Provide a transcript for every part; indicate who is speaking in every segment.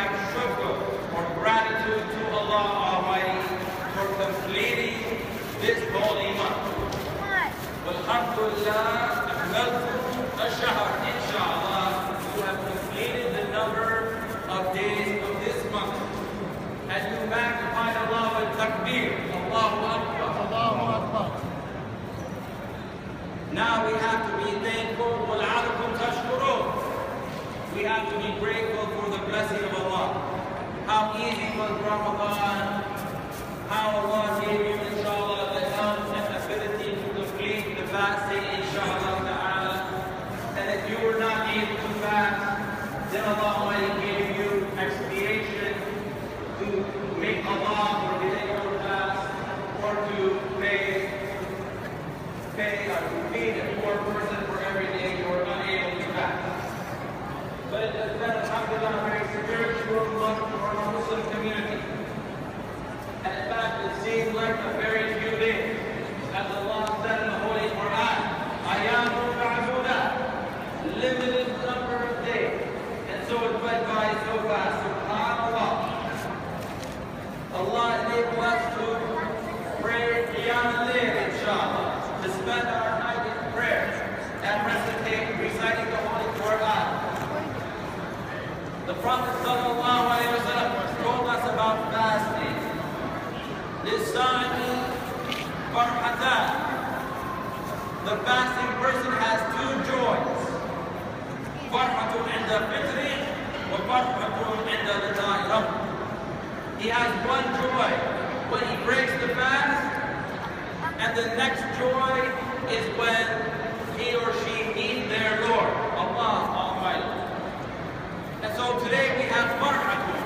Speaker 1: have shukr or gratitude to Allah Almighty for completing this holy month. Alhamdulillah, inshallah, you have completed the number of days of this month. As you magnify Allah with takbir, Allahu Akbar.
Speaker 2: Allahu Akbar.
Speaker 1: Now we have to be thankful. وَلَعَلَكُمْ تَشْكُرُونَ. We have to be grateful for the blessing of Allah. How easy was Ramadan. How Allah gave you, inshallah, the health and ability to complete the fasting, inshallah ta'ala. And if you were not able to fast, then Allah Almighty gave you expiation to make Allah forget your fast or to pay or to feed a poor person for every day you were unable to fast. But it has been, alhamdulillah, a very spiritual month for the Muslim community. And in fact, it seems like a very few days. As Allah said in the Holy Quran, Ayamun ma'dudat, limited number of days. And so it went by so fast. SubhanAllah. Allah enabled us to pray Qiyam al-Layl, inshallah, to spend our night in prayer and reciting the Holy Quran. The Prophet sallallahu alayhi wa sallam told us about fasting. Lisani farhatan. The fasting person has two joys. Farhatun inda fitri wa farhatun inda liqa'i rabb. He has one joy when he breaks the fast, and the next joy is when he or she meets their Lord, Allah Almighty. And so today we have farhatun.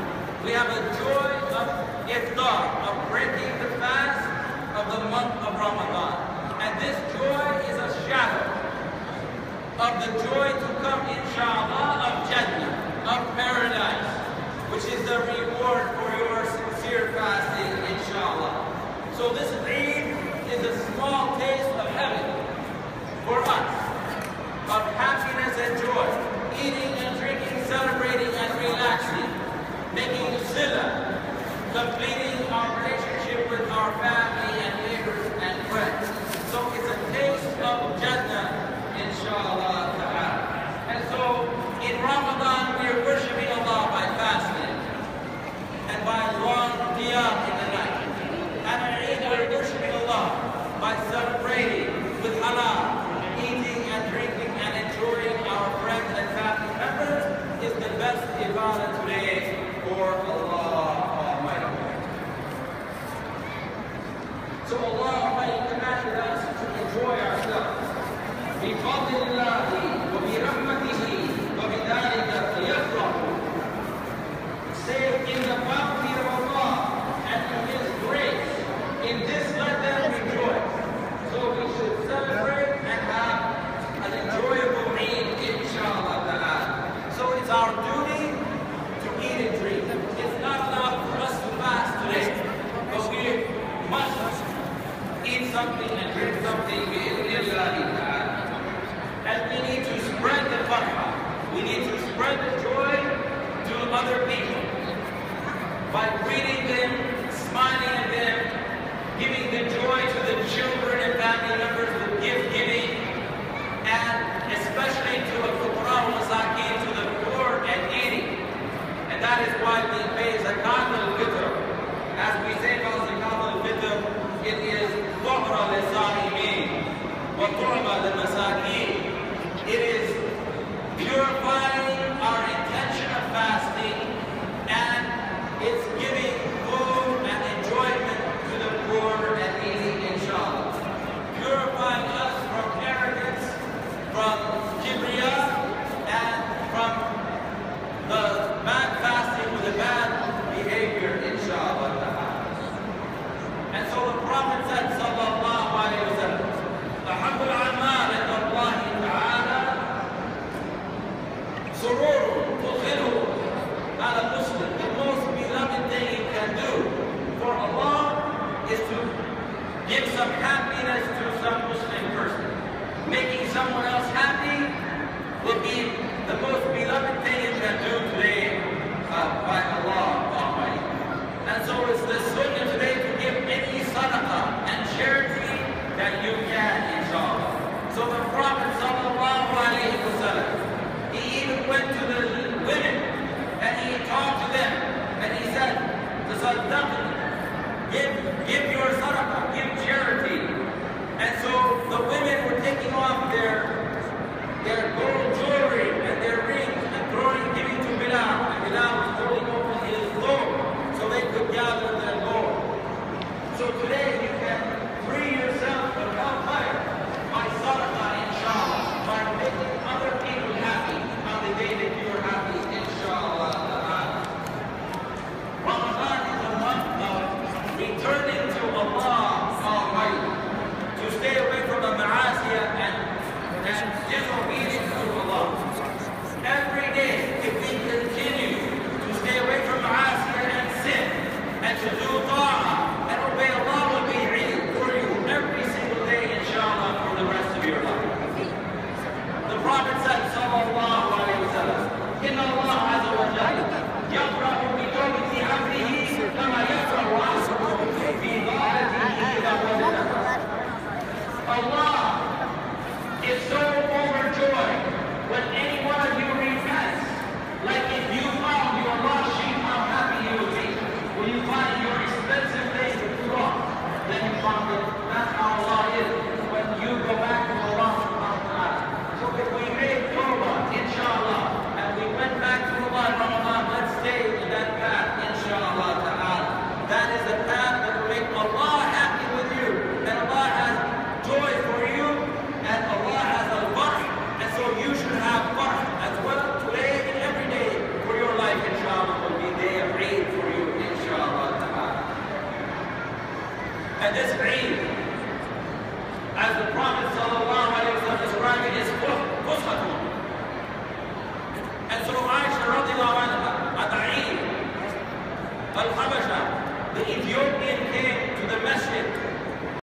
Speaker 1: We have a joy of iftar, of breaking the fast of the month of Ramadan. And this joy is a shadow of the joy to come, inshallah, of Jannah, of paradise, which is the reward for your sincere fasting, inshallah. So this Eid is a small taste of heaven for us, of happiness and joy, eating and drinking, celebrating and relaxing, making sila, completing our relationship with our family and neighbors and friends. So it's a taste of Jannah, inshallah ta'ala. And so in Ramadan we are worshiping Allah by fasting and by long qiyam in the night. And in Eid we are worshiping Allah by celebrating with halal, eating and drinking and enjoying our friends and family members is the best ibadah today for Allah Almighty. So Allah Almighty commanded us to enjoy ourselves. بِفَضْلِ اللَّهِ وَبِرَحْمَتِهِ وَبِذَلِكَ فَلْيَفْرَحُوا. Say in the bounty of Allah and in His grace, in this let them rejoice. So we should celebrate and have an enjoyable Eid, inshallah ta'ala. So it's our duty to eat and drink. It's not enough for us to fast today, but we must eat something and drink something and we need to spread the farha. We need to spread the joy to other people by greeting them, smiling at them, giving the joy to the children and family members with gift giving, and especially to the fuqara wa masakin, to the poor and needy. And that is why we pay zakat al-fitr. As we say about zakat al-fitr, it is tuhra lil-sa'imin wa tu'ma lil-masakin. It is purifying our intention of fasting, and it's giving food and enjoyment to the poor and needy, inshallah. Purifying us from arrogance, from kibriya, and from the bad fasting with the bad behavior, inshallah. And so the Prophet said, sallallahu alayhi wa sallam, the humble amal and the تصدقني. Give your sadaqah, give charity. And so the women were taking off their gold jewelry and their rings and giving to Bilal. And Bilal was holding open his door so they could gather their gold. So today you can free yourself from hellfire by sadaqah, inshallah, by making other people happy on the day that you are happy, inshallah. Ramadan is a month of returning to Allah Almighty, to stay away from the ma'asiyah and disobedience to Allah. Every day, if we continue to stay away from ma'asiyah and sin, and to do ta'ah, and obey Allah will be real for you every single day, inshallah, for the rest of your life. The Prophet said, sallallahu alayhi wa sallam, Inna Allah azza wa jalla, yafrahu bi tawbati abdihi kama yafrahu asruhu fi dha'atihi idha wajadahu. Allah is so overjoyed when any